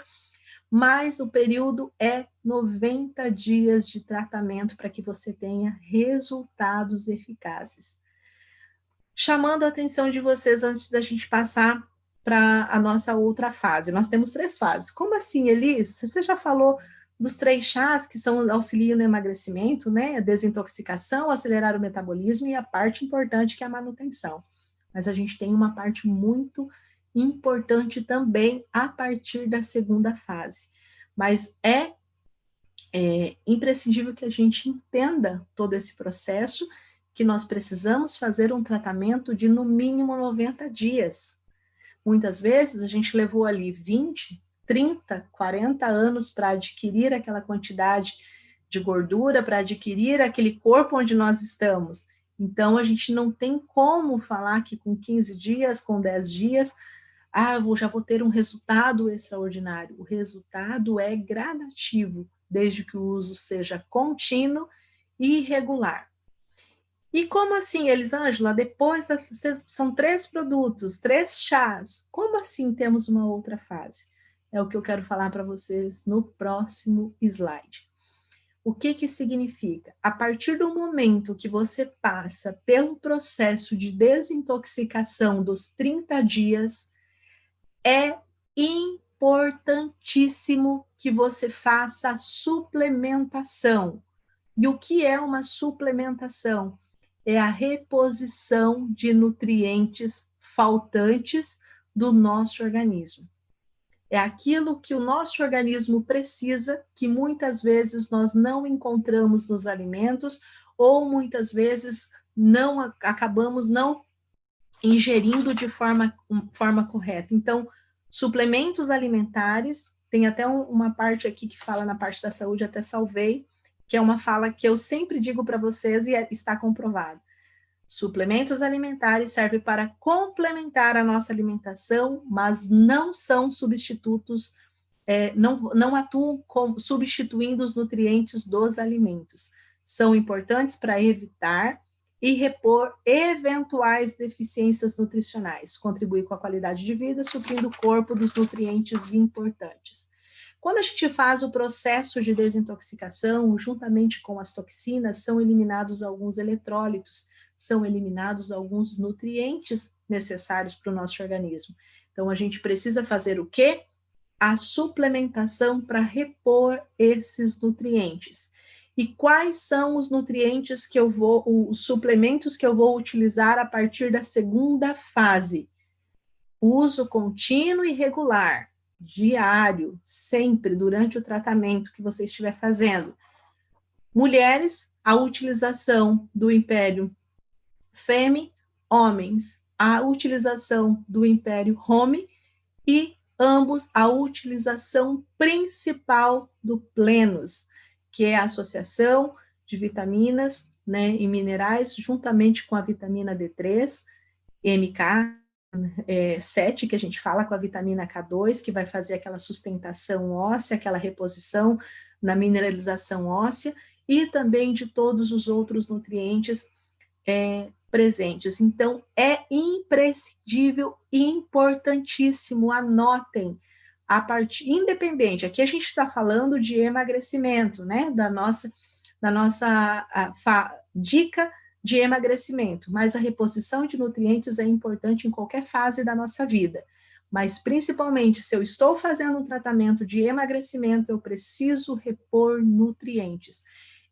mas o período é 90 dias de tratamento para que você tenha resultados eficazes. Chamando a atenção de vocês antes da gente passar para a nossa outra fase. Nós temos 3 fases. Como assim, Elis? Você já falou dos 3 chás que são auxiliam no emagrecimento, né? A desintoxicação, acelerar o metabolismo e a parte importante que é a manutenção. Mas a gente tem uma parte muito importante também a partir da segunda fase. Mas é imprescindível que a gente entenda todo esse processo, que nós precisamos fazer um tratamento de no mínimo 90 dias. Muitas vezes a gente levou ali 20, 30, 40 anos para adquirir aquela quantidade de gordura, para adquirir aquele corpo onde nós estamos. Então, a gente não tem como falar que com 15 dias, com 10 dias, já vou ter um resultado extraordinário. O resultado é gradativo, desde que o uso seja contínuo e regular. E como assim, Elisângela, depois são 3 produtos, 3 chás, como assim temos uma outra fase? É o que eu quero falar para vocês no próximo slide. O que que significa? A partir do momento que você passa pelo processo de desintoxicação dos 30 dias, é importantíssimo que você faça a suplementação. E o que é uma suplementação? É a reposição de nutrientes faltantes do nosso organismo. É aquilo que o nosso organismo precisa, que muitas vezes nós não encontramos nos alimentos, ou muitas vezes acabamos não ingerindo de forma correta. Então, suplementos alimentares, tem até uma parte aqui que fala na parte da saúde, até salvei, que é uma fala que eu sempre digo para vocês e está comprovado. Suplementos alimentares servem para complementar a nossa alimentação, mas não são substitutos, não atuam substituindo os nutrientes dos alimentos. São importantes para evitar e repor eventuais deficiências nutricionais, contribuir com a qualidade de vida, suprindo o corpo dos nutrientes importantes. Quando a gente faz o processo de desintoxicação, juntamente com as toxinas, são eliminados alguns eletrólitos, são eliminados alguns nutrientes necessários para o nosso organismo. Então, a gente precisa fazer o quê? A suplementação para repor esses nutrientes. E quais são os nutrientes os suplementos que eu vou utilizar a partir da segunda fase? Uso contínuo e regular, diário, sempre, durante o tratamento que você estiver fazendo. Mulheres, a utilização do Império Femme, homens, a utilização do Império Home e ambos a utilização principal do Plenus, que é a associação de vitaminas, né, e minerais, juntamente com a vitamina D3, MK7, que a gente fala, com a vitamina K2, que vai fazer aquela sustentação óssea, aquela reposição na mineralização óssea, e também de todos os outros nutrientes presentes. Então, é imprescindível e importantíssimo, anotem, independente, aqui a gente está falando de emagrecimento, né, da nossa dica de emagrecimento, mas a reposição de nutrientes é importante em qualquer fase da nossa vida, mas principalmente se eu estou fazendo um tratamento de emagrecimento, eu preciso repor nutrientes.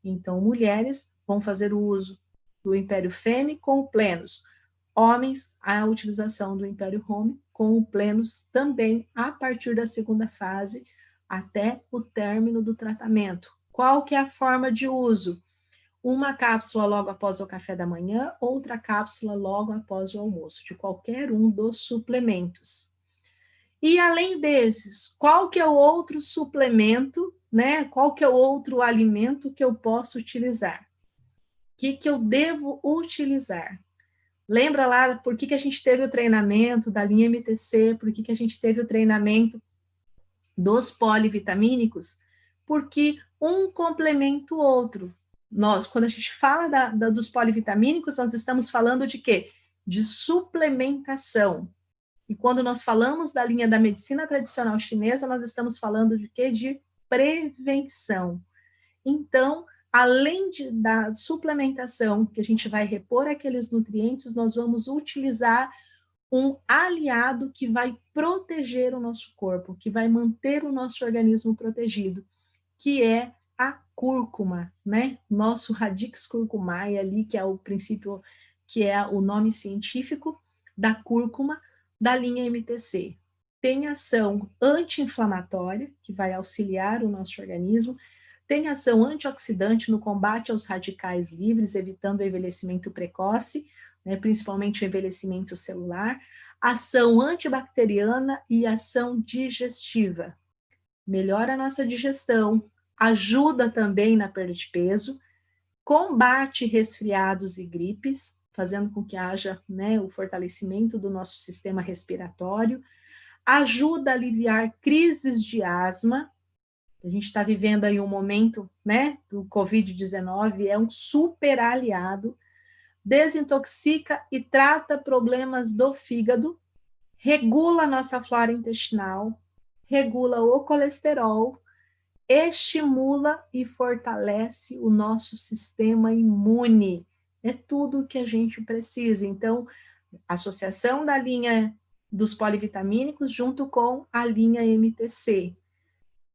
Então, mulheres vão fazer o uso do Império Femme com o Plenus, homens, a utilização do Império Home com o Plenus também a partir da segunda fase até o término do tratamento. Qual que é a forma de uso? Uma cápsula logo após o café da manhã, outra cápsula logo após o almoço, de qualquer um dos suplementos. E além desses, qual que é o outro suplemento, né? Qual que é o outro alimento que eu posso utilizar? que eu devo utilizar? Lembra lá por que a gente teve o treinamento da linha MTC, por que a gente teve o treinamento dos polivitamínicos? Porque um complementa o outro. Nós, quando a gente fala dos polivitamínicos, nós estamos falando de quê? De suplementação. E quando nós falamos da linha da medicina tradicional chinesa, nós estamos falando de quê? De prevenção. Então, além da suplementação, que a gente vai repor aqueles nutrientes, nós vamos utilizar um aliado que vai proteger o nosso corpo, que vai manter o nosso organismo protegido, que é a cúrcuma, né? Nosso Radix curcumae ali, que é o princípio, que é o nome científico da cúrcuma da linha MTC. Tem ação anti-inflamatória, que vai auxiliar o nosso organismo, tem ação antioxidante no combate aos radicais livres, evitando o envelhecimento precoce, né, principalmente o envelhecimento celular, ação antibacteriana e ação digestiva. Melhora a nossa digestão, ajuda também na perda de peso, combate resfriados e gripes, fazendo com que haja, né, o fortalecimento do nosso sistema respiratório, ajuda a aliviar crises de asma. A gente está vivendo aí um momento, né, do Covid-19, é um super aliado, desintoxica e trata problemas do fígado, regula a nossa flora intestinal, regula o colesterol, estimula e fortalece o nosso sistema imune. É tudo o que a gente precisa. Então, associação da linha dos polivitamínicos junto com a linha MTC.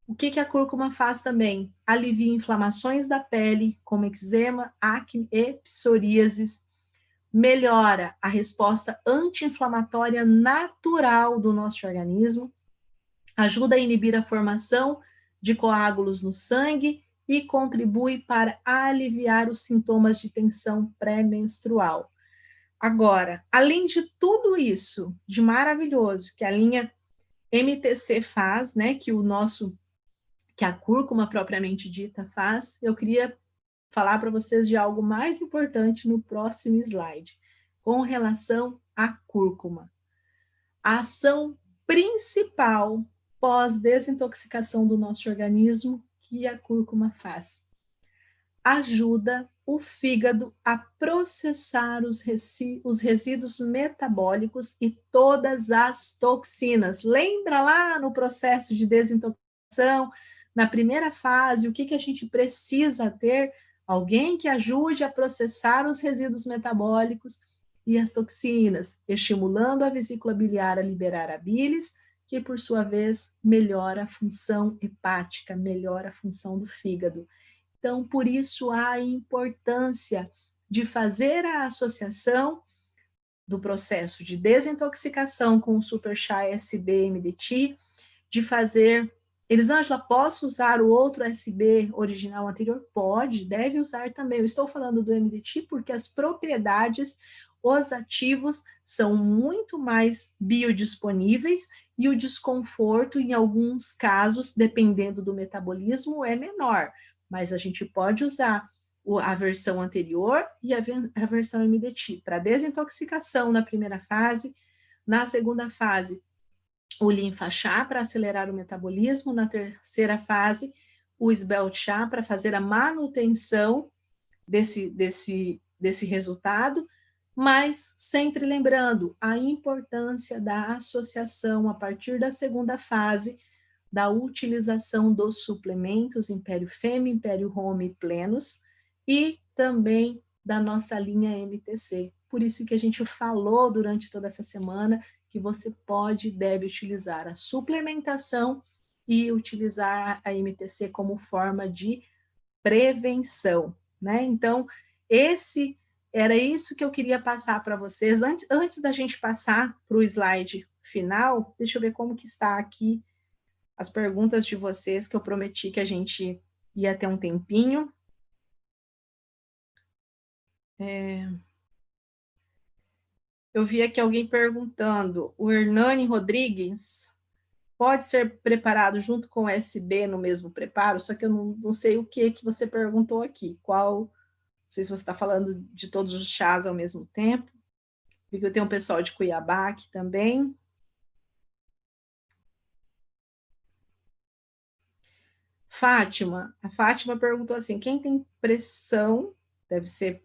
O que a cúrcuma faz também? Alivia inflamações da pele, como eczema, acne e psoríasis. Melhora a resposta anti-inflamatória natural do nosso organismo. Ajuda a inibir a formação de coágulos no sangue e contribui para aliviar os sintomas de tensão pré-menstrual. Agora, além de tudo isso, de maravilhoso que a linha MTC faz, né, que a cúrcuma propriamente dita faz, eu queria falar para vocês de algo mais importante no próximo slide, com relação à cúrcuma. A ação principal pós-desintoxicação do nosso organismo que a cúrcuma faz. Ajuda o fígado a processar os resíduos metabólicos e todas as toxinas. Lembra lá no processo de desintoxicação, na primeira fase, o que a gente precisa ter? Alguém que ajude a processar os resíduos metabólicos e as toxinas, estimulando a vesícula biliar a liberar a bilis, que por sua vez melhora a função hepática, melhora a função do fígado. Então, por isso a importância de fazer a associação do processo de desintoxicação com o Super Chá SB MDT, de fazer... Elisângela, posso usar o outro SB original anterior? Pode, deve usar também. Eu estou falando do MDT porque as propriedades, os ativos são muito mais biodisponíveis e o desconforto, em alguns casos, dependendo do metabolismo, é menor. Mas a gente pode usar a versão anterior e a versão MDT para desintoxicação na primeira fase, na segunda fase, o linfa-chá para acelerar o metabolismo, na terceira fase, o sbelt-chá para fazer a manutenção desse resultado, mas sempre lembrando a importância da associação a partir da segunda fase, da utilização dos suplementos Império Femme, Império Home e Plenos, e também da nossa linha MTC. Por isso que a gente falou durante toda essa semana que você pode e deve utilizar a suplementação e utilizar a MTC como forma de prevenção, né? Então, era isso que eu queria passar para vocês. Antes da gente passar para o slide final, deixa eu ver como que está aqui as perguntas de vocês, que eu prometi que a gente ia ter um tempinho. Eu vi aqui alguém perguntando, o Hernani Rodrigues pode ser preparado junto com o SB no mesmo preparo? Só que eu não sei o que você perguntou aqui, qual sei se você está falando de todos os chás ao mesmo tempo. Vi que eu tenho um pessoal de Cuiabá aqui também. Fátima, a Fátima perguntou assim: quem tem pressão, deve ser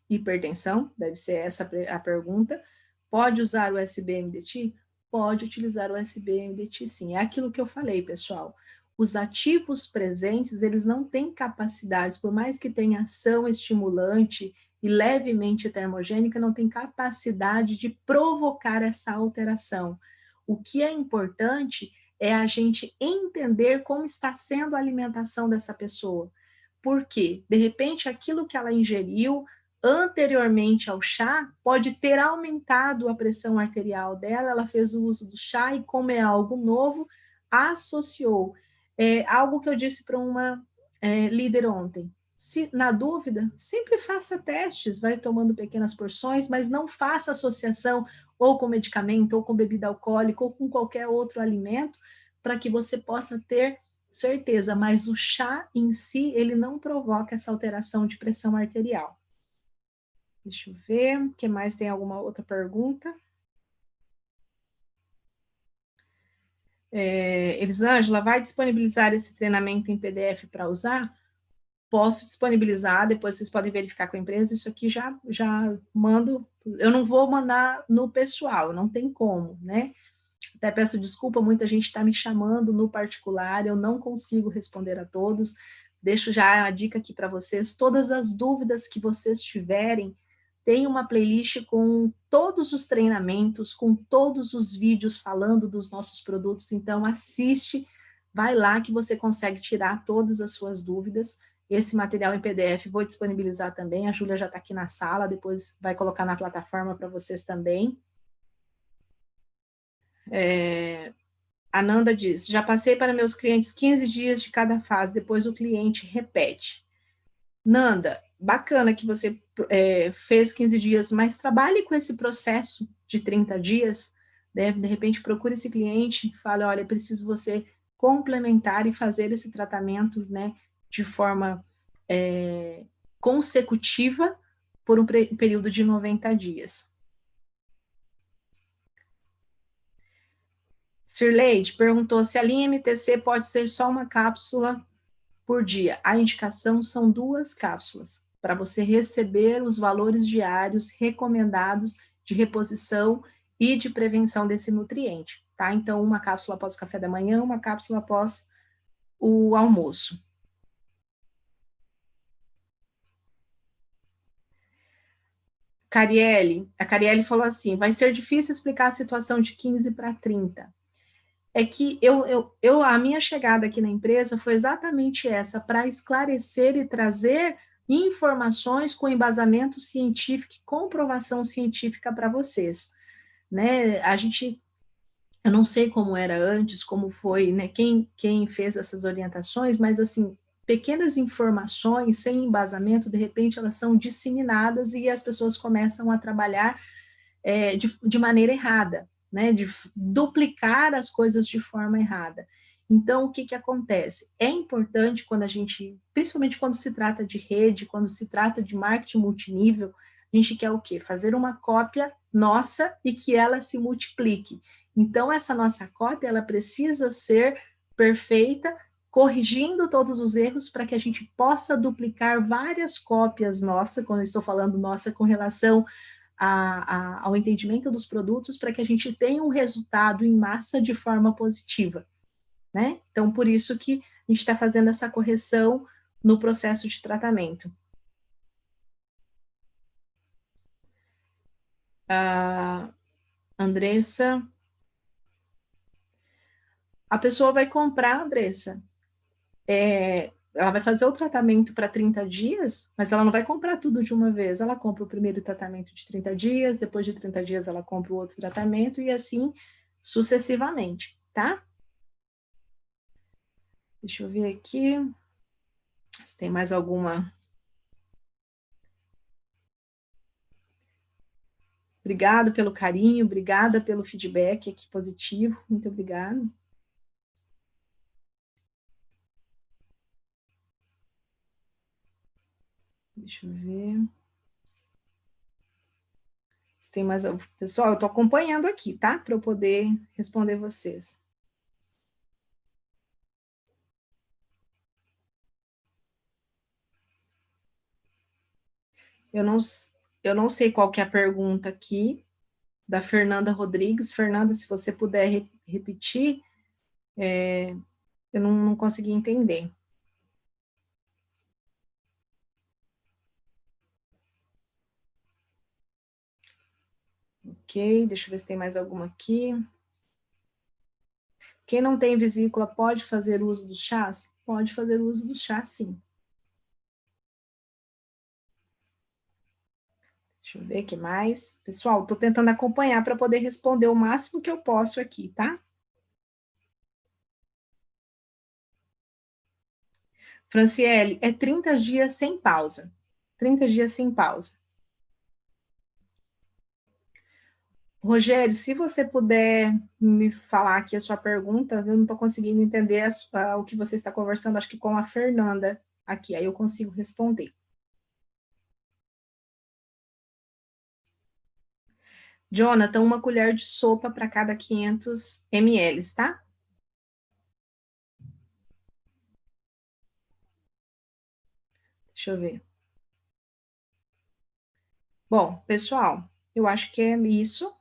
hipertensão, deve ser essa a pergunta, pode usar o SBMDT? Pode utilizar o SBMDT, sim. É aquilo que eu falei, pessoal. Os ativos presentes, eles não têm capacidades, por mais que tenha ação estimulante e levemente termogênica, não tem capacidade de provocar essa alteração. O que é importante é a gente entender como está sendo a alimentação dessa pessoa. Por quê? De repente, aquilo que ela ingeriu anteriormente ao chá pode ter aumentado a pressão arterial dela, ela fez o uso do chá e, como é algo novo, associou. Algo que eu disse para uma líder ontem. Se, na dúvida, sempre faça testes, vai tomando pequenas porções, mas não faça associação ou com medicamento, ou com bebida alcoólica, ou com qualquer outro alimento, para que você possa ter certeza. Mas o chá em si, ele não provoca essa alteração de pressão arterial. Deixa eu ver, o que mais? Tem alguma outra pergunta? Elisângela, vai disponibilizar esse treinamento em PDF para usar? Posso disponibilizar, depois vocês podem verificar com a empresa, isso aqui já mando, eu não vou mandar no pessoal, não tem como, né? Até peço desculpa, muita gente está me chamando no particular, eu não consigo responder a todos, deixo já a dica aqui para vocês, todas as dúvidas que vocês tiverem, tem uma playlist com todos os treinamentos, com todos os vídeos falando dos nossos produtos, então assiste, vai lá que você consegue tirar todas as suas dúvidas. Esse material em PDF vou disponibilizar também, a Júlia já está aqui na sala, depois vai colocar na plataforma para vocês também. A Nanda diz, já passei para meus clientes 15 dias de cada fase, depois o cliente repete. Nanda, bacana que você fez 15 dias, mas trabalhe com esse processo de 30 dias, né? De repente procure esse cliente, fale, olha, preciso você complementar e fazer esse tratamento, né, de forma consecutiva por um período de 90 dias. Sirleide perguntou se a linha MTC pode ser só uma cápsula por dia. A indicação são 2 cápsulas, para você receber os valores diários recomendados de reposição e de prevenção desse nutriente, tá? Então, uma cápsula após o café da manhã, uma cápsula após o almoço. A Carielle falou assim, vai ser difícil explicar a situação de 15 para 30. É que a minha chegada aqui na empresa foi exatamente essa, para esclarecer e trazer informações com embasamento científico e comprovação científica para vocês, né? Eu não sei como era antes, como foi, né? Quem fez essas orientações, mas assim, pequenas informações sem embasamento, de repente elas são disseminadas e as pessoas começam a trabalhar de maneira errada, né, de duplicar as coisas de forma errada. Então, o que, que acontece? É importante quando a gente, principalmente quando se trata de rede, quando se trata de marketing multinível, a gente quer o quê? Fazer uma cópia nossa e que ela se multiplique. Então, essa nossa cópia, ela precisa ser perfeita, corrigindo todos os erros para que a gente possa duplicar várias cópias nossa, quando eu estou falando nossa com relação ao entendimento dos produtos para que a gente tenha um resultado em massa de forma positiva, né? Então, por isso que a gente está fazendo essa correção no processo de tratamento. A Andressa, a pessoa vai comprar, Andressa, ela vai fazer o tratamento para 30 dias, mas ela não vai comprar tudo de uma vez. Ela compra o primeiro tratamento de 30 dias, depois de 30 dias ela compra o outro tratamento e assim sucessivamente, tá? Deixa eu ver aqui se tem mais alguma. Obrigado pelo carinho, obrigada pelo feedback aqui positivo, muito obrigada. Deixa eu ver. Se tem mais... Pessoal, eu estou acompanhando aqui, tá? Para eu poder responder vocês. Eu não sei qual que é a pergunta aqui, da Fernanda Rodrigues. Fernanda, se você puder repetir, eu não consegui entender. Ok, deixa eu ver se tem mais alguma aqui. Quem não tem vesícula pode fazer uso dos chás? Pode fazer uso dos chás, sim. Deixa eu ver o que mais. Pessoal, estou tentando acompanhar para poder responder o máximo que eu posso aqui, tá? Franciele, é 30 dias sem pausa. 30 dias sem pausa. Rogério, se você puder me falar aqui a sua pergunta, eu não estou conseguindo entender o que você está conversando, acho que com a Fernanda aqui, aí eu consigo responder. Jonathan, uma colher de sopa para cada 500 ml, tá? Deixa eu ver. Bom, pessoal, eu acho que é isso.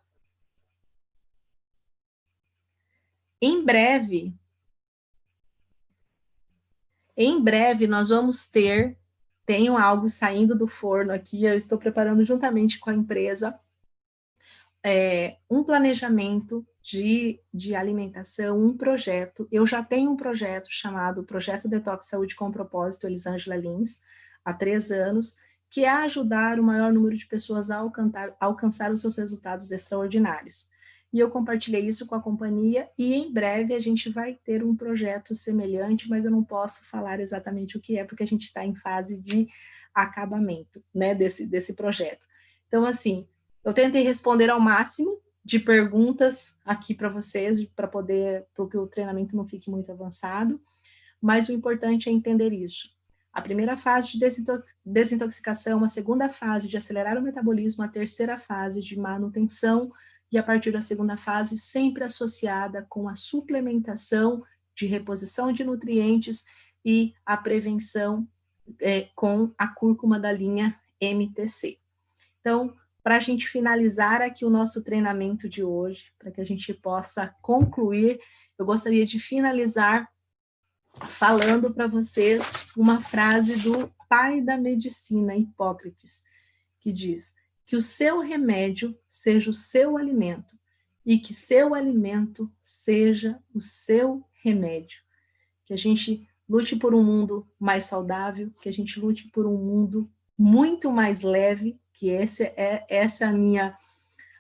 Em breve nós vamos tenho algo saindo do forno aqui, eu estou preparando juntamente com a empresa um planejamento de alimentação, um projeto. Eu já tenho um projeto chamado Projeto Detox Saúde com Propósito, Elisângela Lins, há 3 anos, que é ajudar o maior número de pessoas a alcançar os seus resultados extraordinários. E eu compartilhei isso com a companhia e em breve a gente vai ter um projeto semelhante, mas eu não posso falar exatamente o que é, porque a gente está em fase de acabamento, né, desse projeto. Então, assim, eu tentei responder ao máximo de perguntas aqui para vocês, para que o treinamento não fique muito avançado, mas o importante é entender isso. A primeira fase de desintoxicação, a segunda fase de acelerar o metabolismo, a terceira fase de manutenção, e a partir da segunda fase, sempre associada com a suplementação de reposição de nutrientes e a prevenção com a cúrcuma da linha MTC. Então, para a gente finalizar aqui o nosso treinamento de hoje, para que a gente possa concluir, eu gostaria de finalizar falando para vocês uma frase do pai da medicina, Hipócrates, que diz que o seu remédio seja o seu alimento e que seu alimento seja o seu remédio. Que a gente lute por um mundo mais saudável, que a gente lute por um mundo muito mais leve, que essa é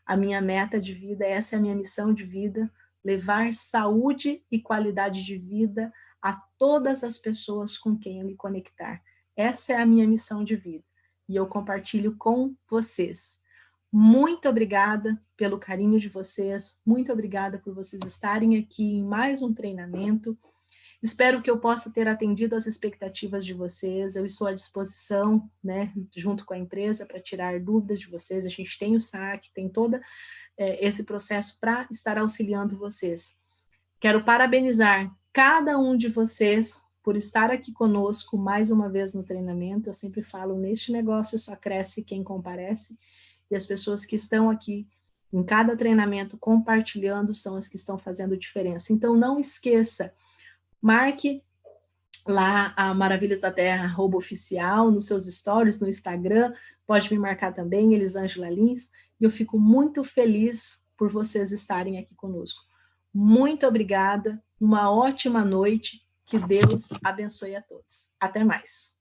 a minha meta de vida, essa é a minha missão de vida, levar saúde e qualidade de vida a todas as pessoas com quem eu me conectar. Essa é a minha missão de vida e eu compartilho com vocês. Muito obrigada pelo carinho de vocês, muito obrigada por vocês estarem aqui em mais um treinamento. Espero que eu possa ter atendido às expectativas de vocês. Eu estou à disposição, né, junto com a empresa, para tirar dúvidas de vocês. A gente tem o SAC, tem todo esse processo para estar auxiliando vocês. Quero parabenizar cada um de vocês por estar aqui conosco mais uma vez no treinamento. Eu sempre falo, neste negócio só cresce quem comparece, e as pessoas que estão aqui em cada treinamento compartilhando são as que estão fazendo diferença. Então, não esqueça, marque lá a Maravilhas da Terra @oficial nos seus stories, no Instagram, pode me marcar também, Elisângela Lins, e eu fico muito feliz por vocês estarem aqui conosco. Muito obrigada, uma ótima noite, que Deus abençoe a todos. Até mais.